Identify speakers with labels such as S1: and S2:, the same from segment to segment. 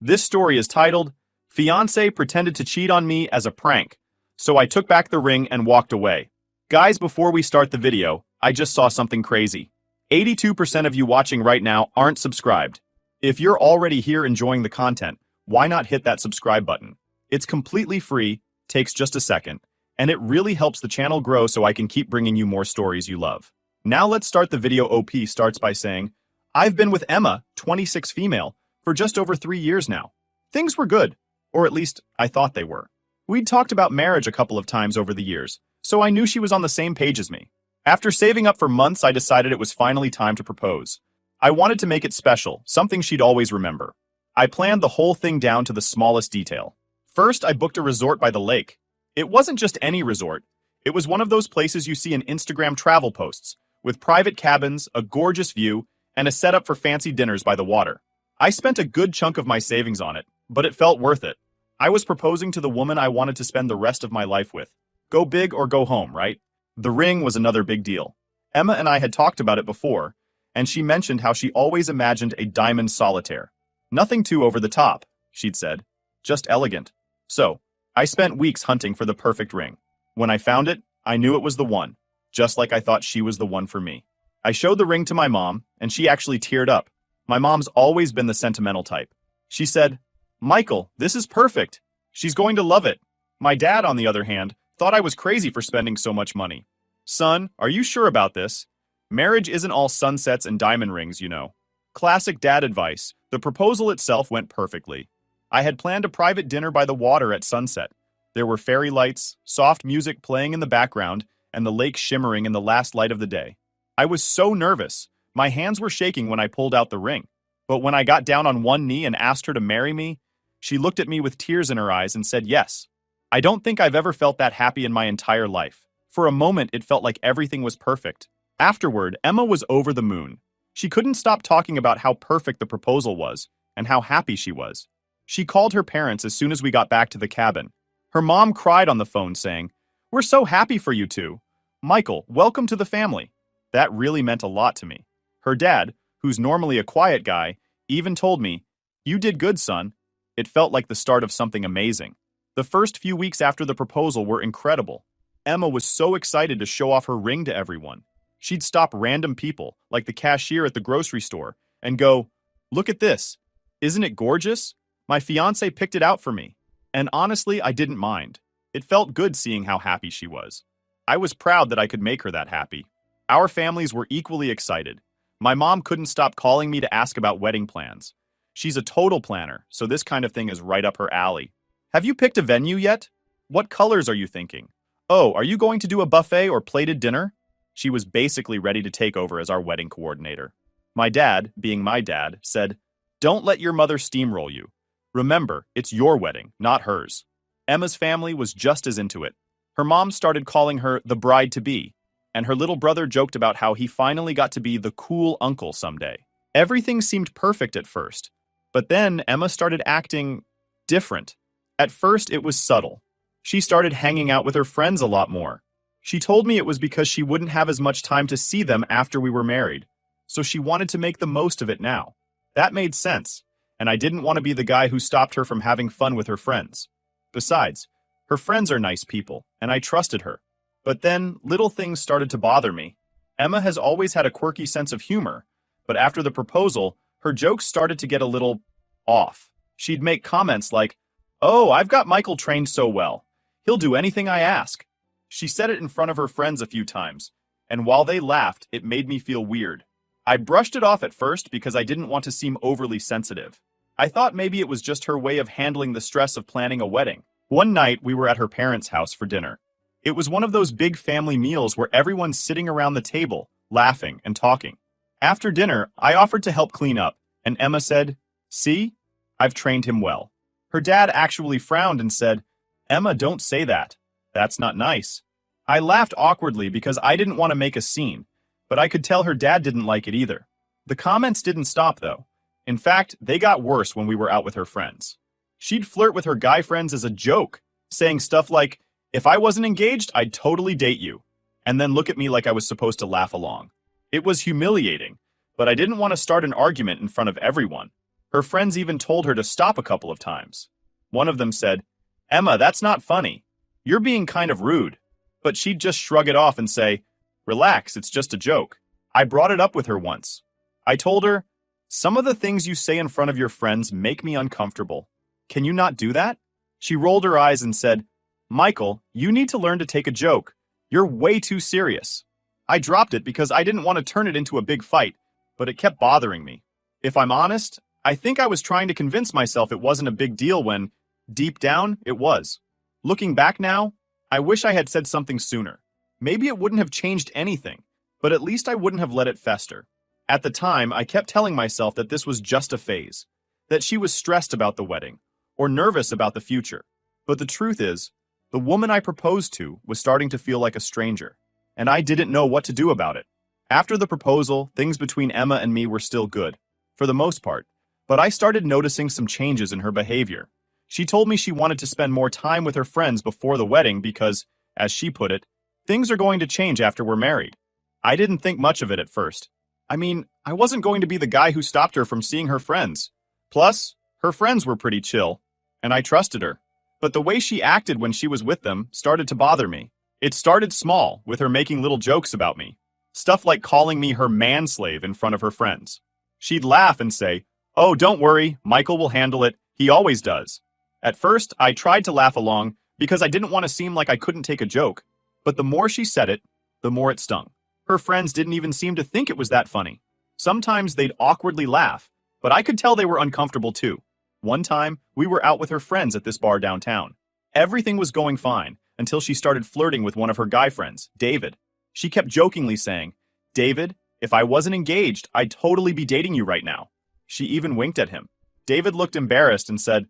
S1: This story is titled, Fiancé Pretended to Cheat on Me as a Prank, so I took back the ring and walked away. Guys, before we start the video, I just saw something crazy. 82% of you watching right now aren't subscribed. If you're already here enjoying the content, why not hit that subscribe button? It's completely free, takes just a second, and it really helps the channel grow so I can keep bringing you more stories you love. Now let's start the video. OP starts by saying, I've been with Emma, 26 female, for just over 3 years now. Things were good, or at least I thought they were. We'd talked about marriage a couple of times over the years, so I knew she was on the same page as me. After saving up for months, I decided it was finally time to propose. I wanted to make it special, something she'd always remember. I planned the whole thing down to the smallest detail. First, I booked a resort by the lake. It wasn't just any resort. It was one of those places you see in Instagram travel posts, with private cabins, a gorgeous view, and a setup for fancy dinners by the water. I spent a good chunk of my savings on it, but it felt worth it. I was proposing to the woman I wanted to spend the rest of my life with. Go big or go home, right? The ring was another big deal. Emma and I had talked about it before, and she mentioned how she always imagined a diamond solitaire. Nothing too over the top, she'd said. Just elegant. So, I spent weeks hunting for the perfect ring. When I found it, I knew it was the one, just like I thought she was the one for me. I showed the ring to my mom, and she actually teared up. My mom's always been the sentimental type. She said, Michael, this is perfect. She's going to love it. My dad, on the other hand, thought I was crazy for spending so much money. Son, are you sure about this? Marriage isn't all sunsets and diamond rings, you know. Classic dad advice. The proposal itself went perfectly. I had planned a private dinner by the water at sunset. There were fairy lights, soft music playing in the background, and the lake shimmering in the last light of the day. I was so nervous. My hands were shaking when I pulled out the ring. But when I got down on one knee and asked her to marry me, she looked at me with tears in her eyes and said yes. I don't think I've ever felt that happy in my entire life. For a moment, it felt like everything was perfect. Afterward, Emma was over the moon. She couldn't stop talking about how perfect the proposal was and how happy she was. She called her parents as soon as we got back to the cabin. Her mom cried on the phone saying, We're so happy for you two. Michael, welcome to the family. That really meant a lot to me. Her dad, who's normally a quiet guy, even told me, You did good, son. It felt like the start of something amazing. The first few weeks after the proposal were incredible. Emma was so excited to show off her ring to everyone. She'd stop random people, like the cashier at the grocery store, and go, Look at this. Isn't it gorgeous? My fiancé picked it out for me. And honestly, I didn't mind. It felt good seeing how happy she was. I was proud that I could make her that happy. Our families were equally excited. My mom couldn't stop calling me to ask about wedding plans. She's a total planner, so this kind of thing is right up her alley. Have you picked a venue yet? What colors are you thinking? Oh, are you going to do a buffet or plated dinner? She was basically ready to take over as our wedding coordinator. My dad, being my dad, said, Don't let your mother steamroll you. Remember, it's your wedding, not hers. Emma's family was just as into it. Her mom started calling her the bride-to-be, and her little brother joked about how he finally got to be the cool uncle someday. Everything seemed perfect at first, but then Emma started acting different. At first, it was subtle. She started hanging out with her friends a lot more. She told me it was because she wouldn't have as much time to see them after we were married, so she wanted to make the most of it now. That made sense, and I didn't want to be the guy who stopped her from having fun with her friends. Besides, her friends are nice people, and I trusted her. But then, little things started to bother me. Emma has always had a quirky sense of humor, but after the proposal, her jokes started to get a little off. She'd make comments like, Oh, I've got Michael trained so well. He'll do anything I ask. She said it in front of her friends a few times, and while they laughed, it made me feel weird. I brushed it off at first because I didn't want to seem overly sensitive. I thought maybe it was just her way of handling the stress of planning a wedding. One night, we were at her parents' house for dinner. It was one of those big family meals where everyone's sitting around the table, laughing and talking. After dinner, I offered to help clean up, and Emma said, See, I've trained him well. Her dad actually frowned and said, Emma, don't say that. That's not nice. I laughed awkwardly because I didn't want to make a scene, but I could tell her dad didn't like it either. The comments didn't stop, though. In fact, they got worse when we were out with her friends. She'd flirt with her guy friends as a joke, saying stuff like, If I wasn't engaged, I'd totally date you, and then look at me like I was supposed to laugh along. It was humiliating, but I didn't want to start an argument in front of everyone. Her friends even told her to stop a couple of times. One of them said, "Emma, that's not funny. You're being kind of rude." But she'd just shrug it off and say, "Relax, it's just a joke." I brought it up with her once. I told her, "Some of the things you say in front of your friends make me uncomfortable. Can you not do that?" She rolled her eyes and said, "Michael, you need to learn to take a joke. You're way too serious." I dropped it because I didn't want to turn it into a big fight, but it kept bothering me. If I'm honest, I think I was trying to convince myself it wasn't a big deal when, deep down, it was. Looking back now, I wish I had said something sooner. Maybe it wouldn't have changed anything, but at least I wouldn't have let it fester. At the time, I kept telling myself that this was just a phase, that she was stressed about the wedding, or nervous about the future. But the truth is, the woman I proposed to was starting to feel like a stranger, and I didn't know what to do about it. After the proposal, things between Emma and me were still good, for the most part, but I started noticing some changes in her behavior. She told me she wanted to spend more time with her friends before the wedding because, as she put it, things are going to change after we're married. I didn't think much of it at first. I mean, I wasn't going to be the guy who stopped her from seeing her friends. Plus, her friends were pretty chill, and I trusted her. But the way she acted when she was with them started to bother me. It started small, with her making little jokes about me. Stuff like calling me her manslave in front of her friends. She'd laugh and say, "Oh, don't worry, Michael will handle it. He always does." At first, I tried to laugh along because I didn't want to seem like I couldn't take a joke. But the more she said it, the more it stung. Her friends didn't even seem to think it was that funny. Sometimes they'd awkwardly laugh, but I could tell they were uncomfortable too. One time, we were out with her friends at this bar downtown. Everything was going fine until she started flirting with one of her guy friends, David. She kept jokingly saying, "David, if I wasn't engaged, I'd totally be dating you right now." She even winked at him. David looked embarrassed and said,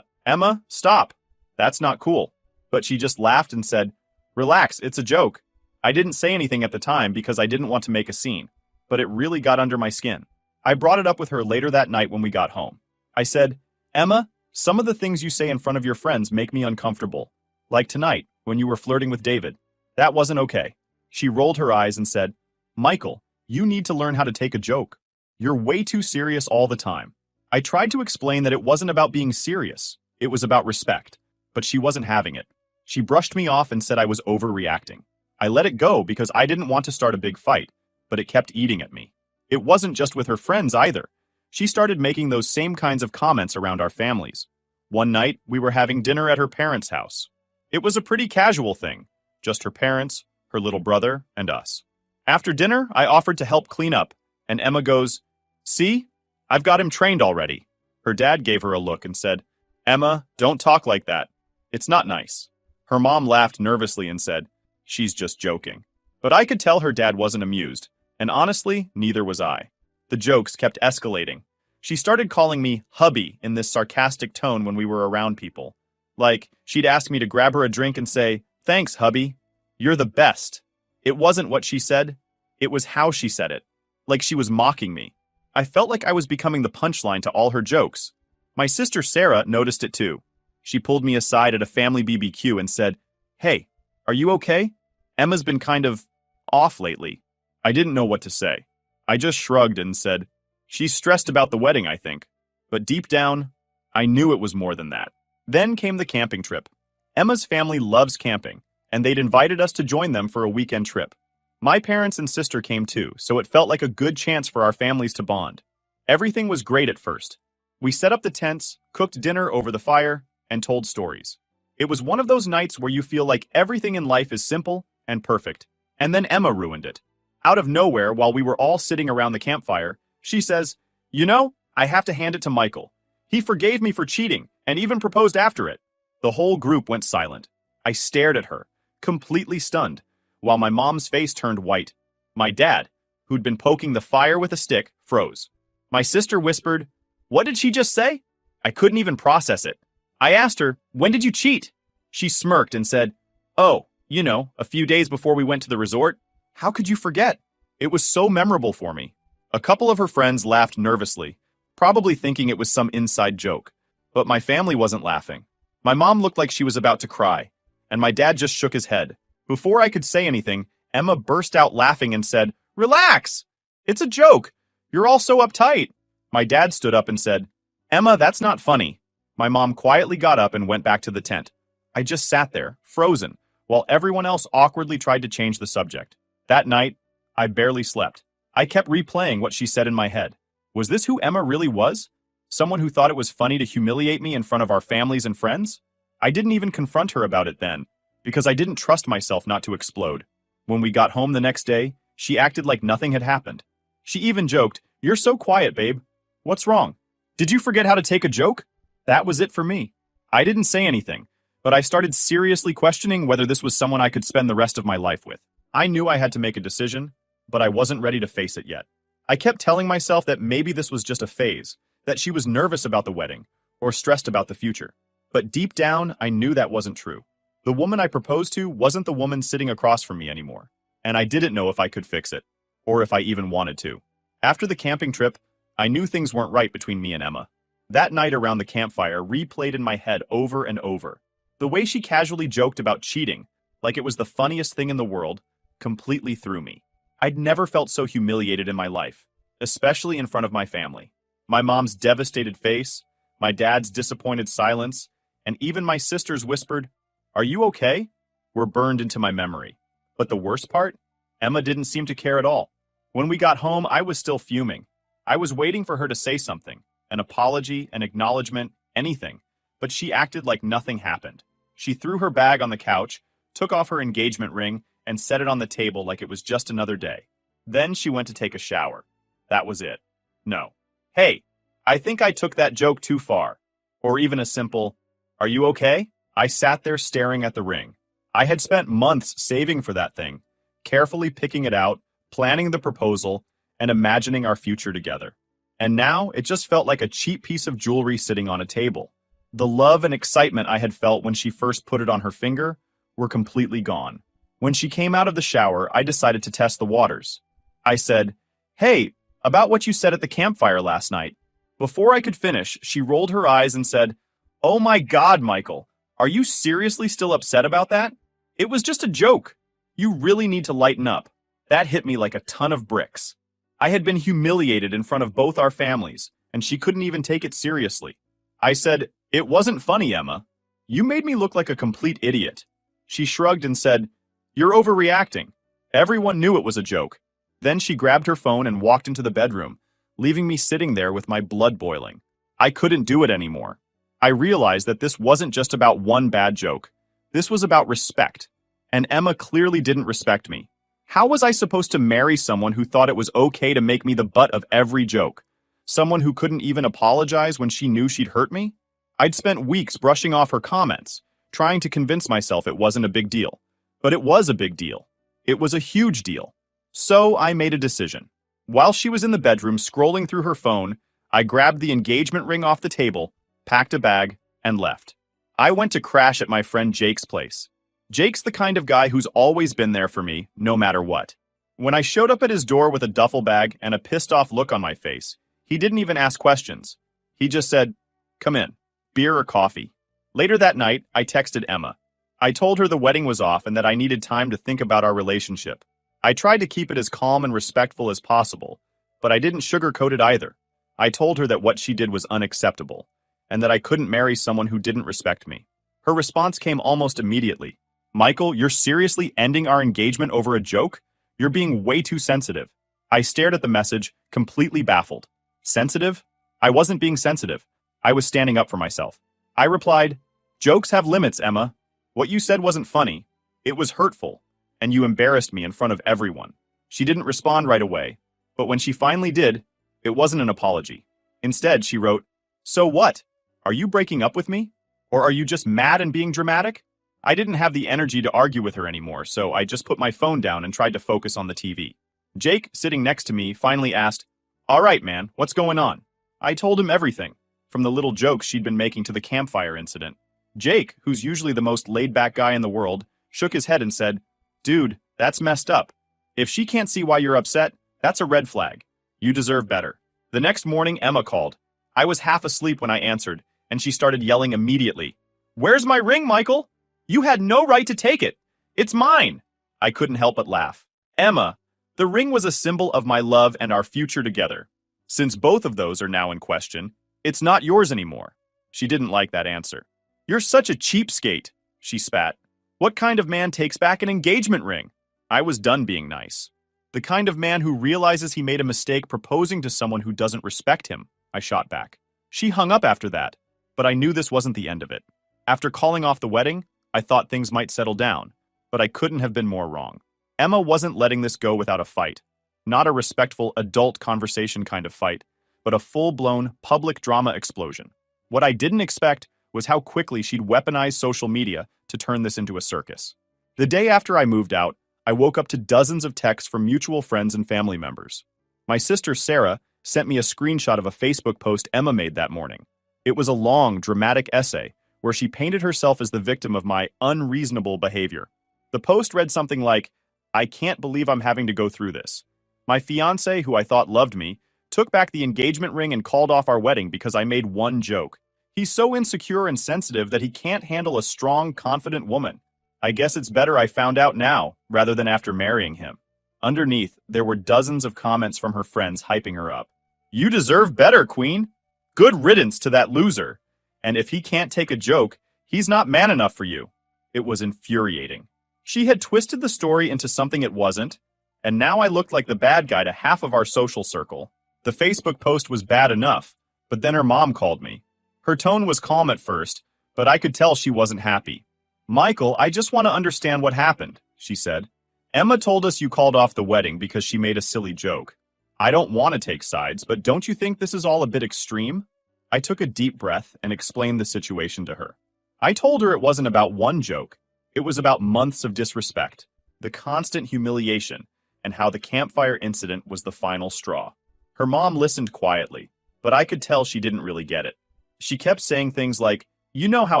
S1: Emma, stop. That's not cool." But she just laughed and said, "Relax, it's a joke." I didn't say anything at the time because I didn't want to make a scene, but it really got under my skin. I brought it up with her later that night when we got home. I said, "Emma, some of the things you say in front of your friends make me uncomfortable. Like tonight, when you were flirting with David. That wasn't okay." She rolled her eyes and said, "Michael, you need to learn how to take a joke. You're way too serious all the time." I tried to explain that it wasn't about being serious. It was about respect. But she wasn't having it. She brushed me off and said I was overreacting. I let it go because I didn't want to start a big fight, but it kept eating at me. It wasn't just with her friends either. She started making those same kinds of comments around our families. One night, we were having dinner at her parents' house. It was a pretty casual thing, just her parents, her little brother, and us. After dinner, I offered to help clean up, and Emma goes, "See? I've got him trained already." Her dad gave her a look and said, "Emma, don't talk like that. It's not nice." Her mom laughed nervously and said, "She's just joking." But I could tell her dad wasn't amused, and honestly, neither was I. The jokes kept escalating. She started calling me hubby in this sarcastic tone when we were around people. Like, she'd ask me to grab her a drink and say, "Thanks, hubby. You're the best." It wasn't what she said. It was how she said it. Like she was mocking me. I felt like I was becoming the punchline to all her jokes. My sister Sarah noticed it too. She pulled me aside at a family BBQ and said, "Hey, are you okay? Emma's been kind of off lately." I didn't know what to say. I just shrugged and said, "She's stressed about the wedding, I think." But deep down, I knew it was more than that. Then came the camping trip. Emma's family loves camping, and they'd invited us to join them for a weekend trip. My parents and sister came too, so it felt like a good chance for our families to bond. Everything was great at first. We set up the tents, cooked dinner over the fire, and told stories. It was one of those nights where you feel like everything in life is simple and perfect. And then Emma ruined it. Out of nowhere, while we were all sitting around the campfire, she says, "You know, I have to hand it to Michael. He forgave me for cheating and even proposed after it." The whole group went silent. I stared at her, completely stunned, while my mom's face turned white. My dad, who'd been poking the fire with a stick, froze. My sister whispered, "What did she just say?" I couldn't even process it. I asked her, "When did you cheat?" She smirked and said, "Oh, you know, a few days before we went to the resort." How could you forget? It was so memorable for me. A couple of her friends laughed nervously, probably thinking it was some inside joke. But my family wasn't laughing. My mom looked like she was about to cry, and my dad just shook his head. Before I could say anything, Emma burst out laughing and said, "Relax! It's a joke! You're all so uptight." My dad stood up and said, "Emma, that's not funny." My mom quietly got up and went back to the tent. I just sat there, frozen, while everyone else awkwardly tried to change the subject. That night, I barely slept. I kept replaying what she said in my head. Was this who Emma really was? Someone who thought it was funny to humiliate me in front of our families and friends? I didn't even confront her about it then, because I didn't trust myself not to explode. When we got home the next day, she acted like nothing had happened. She even joked, "You're so quiet, babe. What's wrong? Did you forget how to take a joke?" That was it for me. I didn't say anything, but I started seriously questioning whether this was someone I could spend the rest of my life with. I knew I had to make a decision, but I wasn't ready to face it yet. I kept telling myself that maybe this was just a phase, that she was nervous about the wedding, or stressed about the future. But deep down, I knew that wasn't true. The woman I proposed to wasn't the woman sitting across from me anymore, and I didn't know if I could fix it, or if I even wanted to. After the camping trip, I knew things weren't right between me and Emma. That night around the campfire replayed in my head over and over. The way she casually joked about cheating, like it was the funniest thing in the world, completely threw me. I'd never felt so humiliated in my life, especially in front of my family. My mom's devastated face, my dad's disappointed silence, and even my sister's whispered, "Are you okay?" were burned into my memory. But the worst part? Emma didn't seem to care at all. When we got home, I was still fuming. I was waiting for her to say something, an apology, an acknowledgement, anything, but she acted like nothing happened. She threw her bag on the couch, took off her engagement ring, and set it on the table like it was just another day. Then she went to take a shower. That was it. No. Hey, I think I took that joke too far. Or even a simple, "Are you okay?" I sat there staring at the ring. I had spent months saving for that thing, carefully picking it out, planning the proposal, and imagining our future together. And now it just felt like a cheap piece of jewelry sitting on a table. The love and excitement I had felt when she first put it on her finger were completely gone. When she came out of the shower, I decided to test the waters. I said, "Hey, about what you said at the campfire last night." Before I could finish, she rolled her eyes and said, "Oh my God, Michael, are you seriously still upset about that? It was just a joke. You really need to lighten up." That hit me like a ton of bricks. I had been humiliated in front of both our families, and she couldn't even take it seriously. I said, "It wasn't funny, Emma. You made me look like a complete idiot." She shrugged and said, "You're overreacting. Everyone knew it was a joke." Then she grabbed her phone and walked into the bedroom, leaving me sitting there with my blood boiling. I couldn't do it anymore. I realized that this wasn't just about one bad joke. This was about respect, and Emma clearly didn't respect me. How was I supposed to marry someone who thought it was okay to make me the butt of every joke? Someone who couldn't even apologize when she knew she'd hurt me? I'd spent weeks brushing off her comments, trying to convince myself it wasn't a big deal. But it was a big deal. It was a huge deal. So I made a decision. While she was in the bedroom scrolling through her phone, I grabbed the engagement ring off the table, packed a bag, and left. I went to crash at my friend Jake's place. Jake's the kind of guy who's always been there for me, no matter what. When I showed up at his door with a duffel bag and a pissed-off look on my face, he didn't even ask questions. He just said, "Come in. Beer or coffee?" Later that night, I texted Emma. I told her the wedding was off and that I needed time to think about our relationship. I tried to keep it as calm and respectful as possible, but I didn't sugarcoat it either. I told her that what she did was unacceptable, and that I couldn't marry someone who didn't respect me. Her response came almost immediately. "Michael, you're seriously ending our engagement over a joke? You're being way too sensitive." I stared at the message, completely baffled. Sensitive? I wasn't being sensitive. I was standing up for myself. I replied, "Jokes have limits, Emma. What you said wasn't funny. It was hurtful, and you embarrassed me in front of everyone." She didn't respond right away, but when she finally did, it wasn't an apology. Instead, she wrote, "So what? Are you breaking up with me? Or are you just mad and being dramatic?" I didn't have the energy to argue with her anymore, so I just put my phone down and tried to focus on the TV. Jake, sitting next to me, finally asked, "All right, man, what's going on?" I told him everything, from the little jokes she'd been making to the campfire incident. Jake, who's usually the most laid-back guy in the world, shook his head and said, "Dude, that's messed up. If she can't see why you're upset, that's a red flag. You deserve better." The next morning, Emma called. I was half asleep when I answered, and she started yelling immediately. "Where's my ring, Michael? You had no right to take it. It's mine." I couldn't help but laugh. "Emma, the ring was a symbol of my love and our future together. Since both of those are now in question, it's not yours anymore. She didn't like that answer. You're such a cheapskate, she spat. What kind of man takes back an engagement ring? I was done being nice. The kind of man who realizes he made a mistake proposing to someone who doesn't respect him, I shot back. She hung up after that, but I knew this wasn't the end of it. After calling off the wedding, I thought things might settle down, but I couldn't have been more wrong. Emma wasn't letting this go without a fight. Not a respectful, adult conversation kind of fight, but a full-blown, public drama explosion. What I didn't expect was how quickly she'd weaponize social media to turn this into a circus. The day after I moved out, I woke up to dozens of texts from mutual friends and family members. My sister Sarah sent me a screenshot of a Facebook post Emma made that morning. It was a long, dramatic essay where she painted herself as the victim of my unreasonable behavior. The post read something like, "I can't believe I'm having to go through this. My fiancé, who I thought loved me, took back the engagement ring and called off our wedding because I made one joke. He's so insecure and sensitive that he can't handle a strong, confident woman. I guess it's better I found out now, rather than after marrying him." Underneath, there were dozens of comments from her friends hyping her up. "You deserve better, Queen. Good riddance to that loser. And if he can't take a joke, he's not man enough for you." It was infuriating. She had twisted the story into something it wasn't, and now I looked like the bad guy to half of our social circle. The Facebook post was bad enough, but then her mom called me. Her tone was calm at first, but I could tell she wasn't happy. "Michael, I just want to understand what happened," she said. "Emma told us you called off the wedding because she made a silly joke. I don't want to take sides, but don't you think this is all a bit extreme?" I took a deep breath and explained the situation to her. I told her it wasn't about one joke. It was about months of disrespect, the constant humiliation, and how the campfire incident was the final straw. Her mom listened quietly, but I could tell she didn't really get it. She kept saying things like, "You know how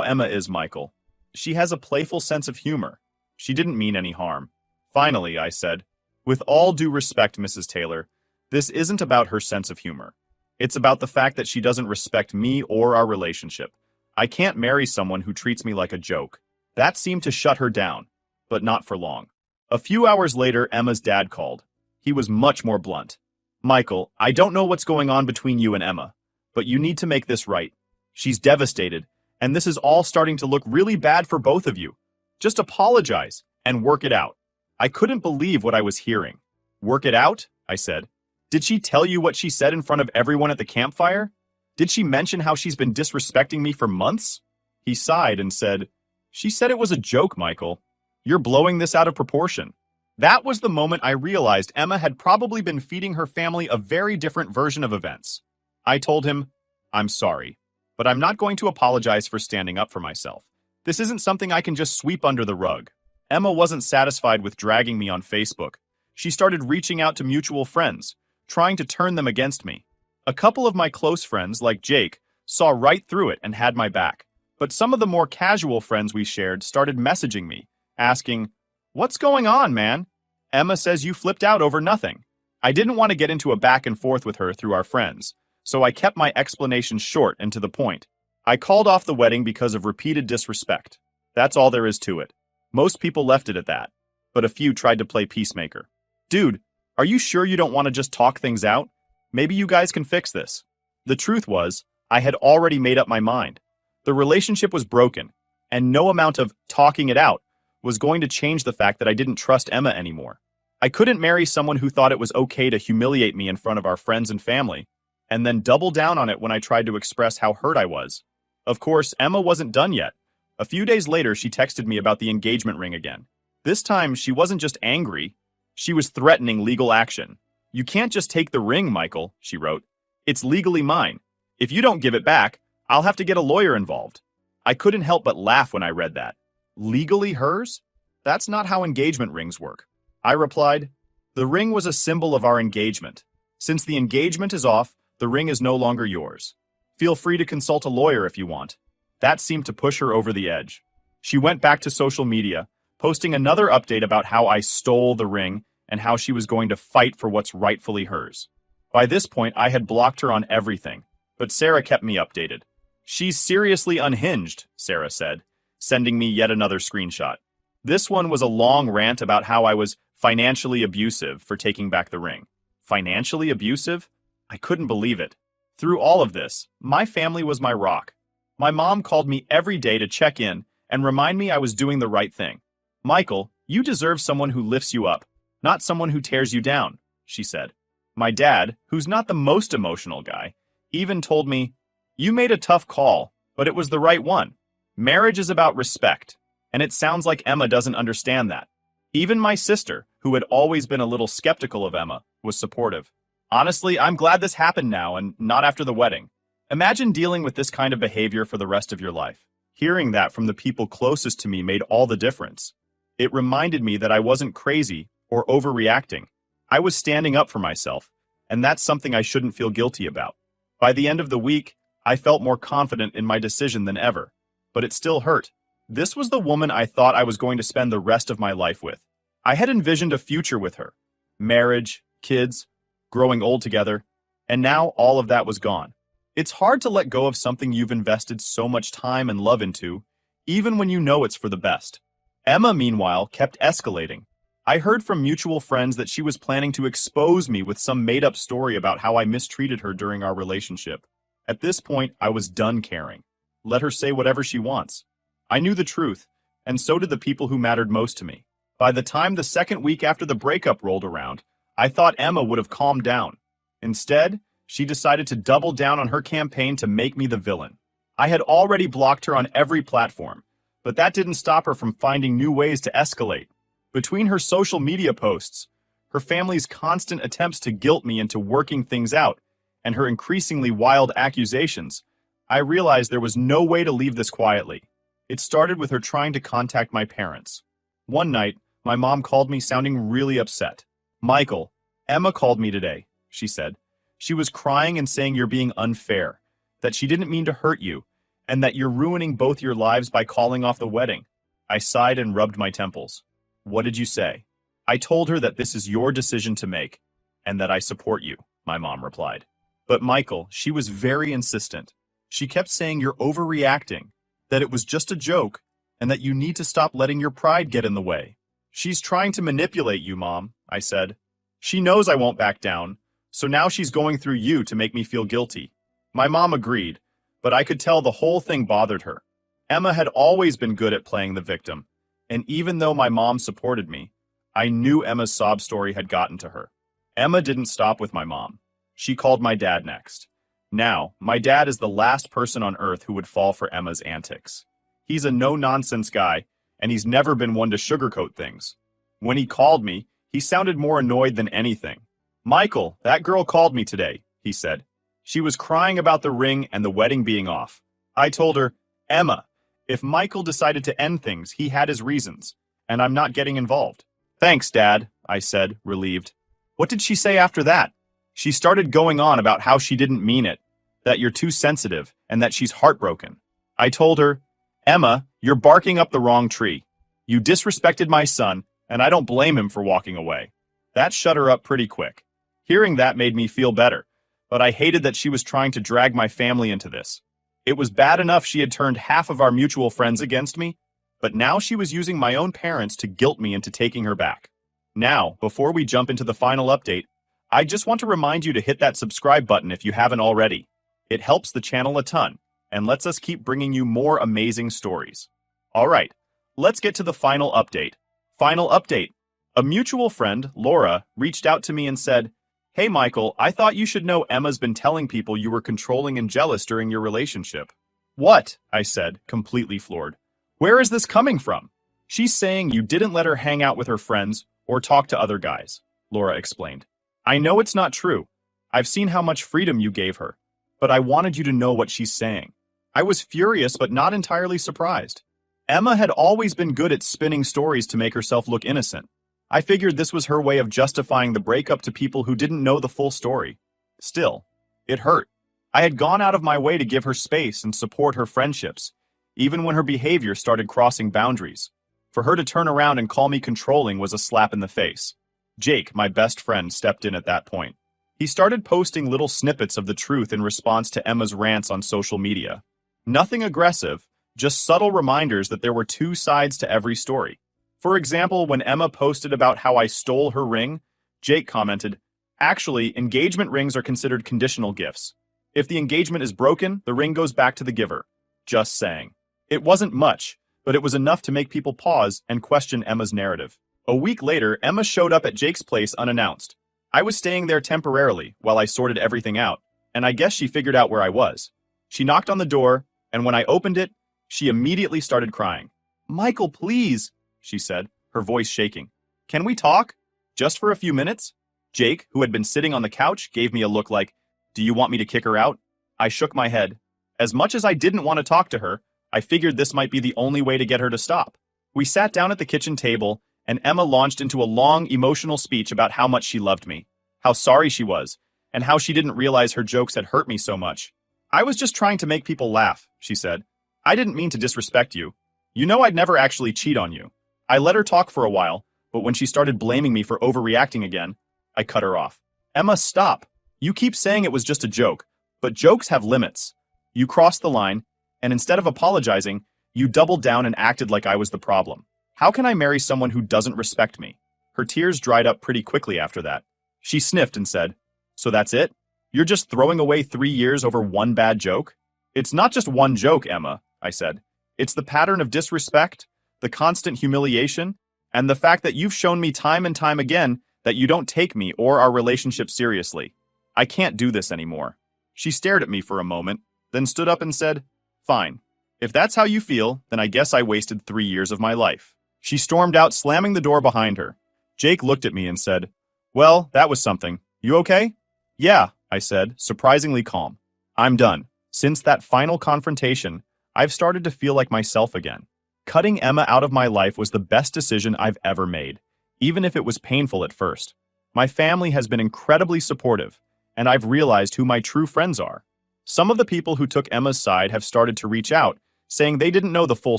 S1: Emma is, Michael. She has a playful sense of humor. She didn't mean any harm." Finally, I said, "With all due respect, Mrs. Taylor, this isn't about her sense of humor. It's about the fact that she doesn't respect me or our relationship. I can't marry someone who treats me like a joke." That seemed to shut her down, but not for long. A few hours later, Emma's dad called. He was much more blunt. "Michael, I don't know what's going on between you and Emma, but you need to make this right. She's devastated, and this is all starting to look really bad for both of you. Just apologize and work it out." I couldn't believe what I was hearing. "Work it out?" I said. "Did she tell you what she said in front of everyone at the campfire? Did she mention how she's been disrespecting me for months?" He sighed and said, "She said it was a joke, Michael. You're blowing this out of proportion." That was the moment I realized Emma had probably been feeding her family a very different version of events. I told him, "I'm sorry, but I'm not going to apologize for standing up for myself. This isn't something I can just sweep under the rug." Emma wasn't satisfied with dragging me on Facebook. She started reaching out to mutual friends, trying to turn them against me. A couple of my close friends, like Jake, saw right through it and had my back. But some of the more casual friends we shared started messaging me, asking, "What's going on, man? Emma says you flipped out over nothing." I didn't want to get into a back and forth with her through our friends, so I kept my explanations short and to the point. I called off the wedding because of repeated disrespect. That's all there is to it. Most people left it at that, but a few tried to play peacemaker. "Dude, are you sure you don't want to just talk things out? Maybe you guys can fix this." The truth was, I had already made up my mind. The relationship was broken, and no amount of talking it out was going to change the fact that I didn't trust Emma anymore. I couldn't marry someone who thought it was okay to humiliate me in front of our friends and family, and then double down on it when I tried to express how hurt I was. Of course, Emma wasn't done yet. A few days later, she texted me about the engagement ring again. This time, she wasn't just angry. She was threatening legal action. "You can't just take the ring, Michael," she wrote. "It's legally mine. If you don't give it back, I'll have to get a lawyer involved." I couldn't help but laugh when I read that. Legally hers? That's not how engagement rings work. I replied, "The ring was a symbol of our engagement. Since the engagement is off, the ring is no longer yours. Feel free to consult a lawyer if you want." That seemed to push her over the edge. She went back to social media, posting another update about how I stole the ring and how she was going to fight for what's rightfully hers. By this point, I had blocked her on everything, but Sarah kept me updated. "She's seriously unhinged," Sarah said, sending me yet another screenshot. This one was a long rant about how I was financially abusive for taking back the ring. Financially abusive? I couldn't believe it. Through all of this, my family was my rock. My mom called me every day to check in and remind me I was doing the right thing. Michael, you deserve someone who lifts you up, not someone who tears you down, she said. My dad, who's not the most emotional guy, even told me, you made a tough call, but it was the right one. Marriage is about respect, and it sounds like Emma doesn't understand that. Even my sister, who had always been a little skeptical of Emma, was supportive. Honestly, I'm glad this happened now and not after the wedding. Imagine dealing with this kind of behavior for the rest of your life. Hearing that from the people closest to me made all the difference. It reminded me that I wasn't crazy or overreacting. I was standing up for myself, and that's something I shouldn't feel guilty about. By the end of the week, I felt more confident in my decision than ever, but it still hurt. This was the woman I thought I was going to spend the rest of my life with. I had envisioned a future with her. Marriage, kids, growing old together, and now all of that was gone. It's hard to let go of something you've invested so much time and love into, even when you know it's for the best. Emma, meanwhile, kept escalating. I heard from mutual friends that she was planning to expose me with some made-up story about how I mistreated her during our relationship. At this point, I was done caring. Let her say whatever she wants. I knew the truth, and so did the people who mattered most to me. By the time the second week after the breakup rolled around, I thought Emma would have calmed down. Instead, she decided to double down on her campaign to make me the villain. I had already blocked her on every platform, but that didn't stop her from finding new ways to escalate. Between her social media posts, her family's constant attempts to guilt me into working things out, and her increasingly wild accusations, I realized there was no way to leave this quietly. It started with her trying to contact my parents. One night, my mom called me sounding really upset. Michael, Emma called me today, she said. She was crying and saying you're being unfair, that she didn't mean to hurt you, and that you're ruining both your lives by calling off the wedding. I sighed and rubbed my temples. What did you say? I told her that this is your decision to make, and that I support you, my mom replied. But Michael, she was very insistent. She kept saying you're overreacting, that it was just a joke, and that you need to stop letting your pride get in the way. She's trying to manipulate you, Mom, I said. She knows I won't back down, so now she's going through you to make me feel guilty. My mom agreed, but I could tell the whole thing bothered her. Emma had always been good at playing the victim, and even though my mom supported me, I knew Emma's sob story had gotten to her. Emma didn't stop with my mom. She called my dad next. Now, my dad is the last person on earth who would fall for Emma's antics. He's a no-nonsense guy, and he's never been one to sugarcoat things. When he called me, he sounded more annoyed than anything. Michael, that girl called me today, he said. She was crying about the ring and the wedding being off. I told her, Emma, if Michael decided to end things, he had his reasons, and I'm not getting involved. Thanks, Dad, I said, relieved. What did she say after that? She started going on about how she didn't mean it, that you're too sensitive, and that she's heartbroken. I told her, Emma, you're barking up the wrong tree. You disrespected my son, and I don't blame him for walking away. That shut her up pretty quick. Hearing that made me feel better, but I hated that she was trying to drag my family into this. It was bad enough she had turned half of our mutual friends against me, but now she was using my own parents to guilt me into taking her back. Now, before we jump into the final update, I just want to remind you to hit that subscribe button if you haven't already. It helps the channel a ton, and lets us keep bringing you more amazing stories. Alright, let's get to the final update. Final update. A mutual friend, Laura, reached out to me and said, Hey Michael, I thought you should know Emma's been telling people you were controlling and jealous during your relationship. What? I said, completely floored. Where is this coming from? She's saying you didn't let her hang out with her friends or talk to other guys, Laura explained. I know it's not true. I've seen how much freedom you gave her, but I wanted you to know what she's saying. I was furious but not entirely surprised. Emma had always been good at spinning stories to make herself look innocent. I figured this was her way of justifying the breakup to people who didn't know the full story. Still, it hurt. I had gone out of my way to give her space and support her friendships, even when her behavior started crossing boundaries. For her to turn around and call me controlling was a slap in the face. Jake, my best friend, stepped in at that point. He started posting little snippets of the truth in response to Emma's rants on social media. Nothing aggressive, just subtle reminders that there were two sides to every story. For example, when Emma posted about how I stole her ring, Jake commented, Actually, engagement rings are considered conditional gifts. If the engagement is broken, the ring goes back to the giver. Just saying. It wasn't much, but it was enough to make people pause and question Emma's narrative. A week later, Emma showed up at Jake's place unannounced. I was staying there temporarily while I sorted everything out, and I guess she figured out where I was. She knocked on the door, and when I opened it, she immediately started crying. "Michael, please," she said, her voice shaking. "Can we talk? Just for a few minutes?" Jake, who had been sitting on the couch, gave me a look like, "Do you want me to kick her out?" I shook my head. As much as I didn't want to talk to her, I figured this might be the only way to get her to stop. We sat down at the kitchen table, and Emma launched into a long, emotional speech about how much she loved me, how sorry she was, and how she didn't realize her jokes had hurt me so much. "I was just trying to make people laugh," she said. "I didn't mean to disrespect you. You know I'd never actually cheat on you." I let her talk for a while, but when she started blaming me for overreacting again, I cut her off. "Emma, stop. You keep saying it was just a joke, but jokes have limits. You crossed the line, and instead of apologizing, you doubled down and acted like I was the problem. How can I marry someone who doesn't respect me?" Her tears dried up pretty quickly after that. She sniffed and said, "So that's it? You're just throwing away 3 years over one bad joke?" "It's not just one joke, Emma," I said. "It's the pattern of disrespect, the constant humiliation, and the fact that you've shown me time and time again that you don't take me or our relationship seriously. I can't do this anymore." She stared at me for a moment, then stood up and said, "Fine. If that's how you feel, then I guess I wasted 3 years of my life." She stormed out, slamming the door behind her. Jake looked at me and said, "Well, that was something. You okay?" "Yeah," I said, surprisingly calm. "I'm done. Since that final confrontation, I've started to feel like myself again. Cutting Emma out of my life was the best decision I've ever made, even if it was painful at first. My family has been incredibly supportive, and I've realized who my true friends are. Some of the people who took Emma's side have started to reach out, saying they didn't know the full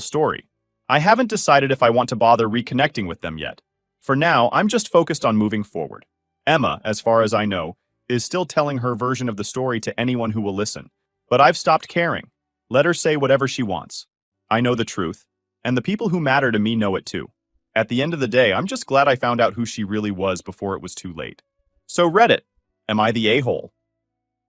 S1: story. I haven't decided if I want to bother reconnecting with them yet. For now, I'm just focused on moving forward. Emma, as far as I know, is still telling her version of the story to anyone who will listen. But I've stopped caring. Let her say whatever she wants. I know the truth, and the people who matter to me know it too. At the end of the day, I'm just glad I found out who she really was before it was too late." So Reddit, am I the a-hole?